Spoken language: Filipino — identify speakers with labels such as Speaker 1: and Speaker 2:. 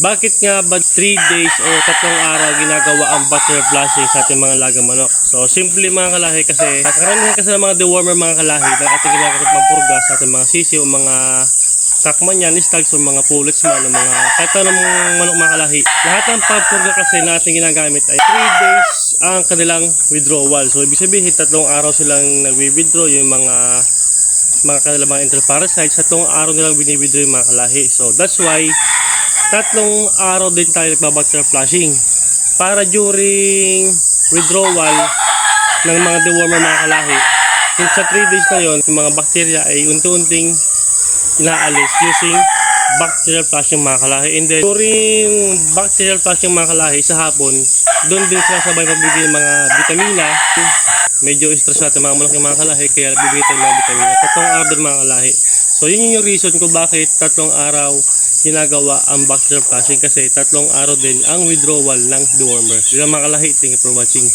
Speaker 1: Bakit nga ba 3 days o 3 araw ginagawa ang bacterial flushing sa ating mga lagang manok? So, simple mga kalahi kasi karamihan kasi ng mga dewormer mga kalahi na ating ginagawa magpurga sa ating mga sisiw, mga takman yan, stags o mga pullets man, o mga kahit anong manok mga kalahi. Lahat ng pagpurga kasi na ating ginagamit ay 3 days ang kanilang withdrawal. So, ibig sabihin 3 araw silang nag-withdraw yung mga kanilang mga enteroparasites, 3 araw nilang binibidro yung mga kalahi. So, that's why 3 araw din tayo nagbabacterial flushing para during withdrawal ng mga dewormer mga kalahi. Since sa 3 days na yon, yung mga bacteria ay unti-unting inaalis using bacterial flushing mga kalahi. And then during bacterial flushing mga kalahi sa hapon, doon din sila sabay magbibigay ng mga vitamina. Medyo stress natin mga manok yung mga kalahi, kaya bibigay tayo ng mga vitamina. 3 araw din mga kalahi. So yun yung reason kung bakit 3 araw ginagawa ang bacterial flushing, kasi 3 araw din ang withdrawal ng dewormer. Yun ang mga kalahi. Thank you for watching.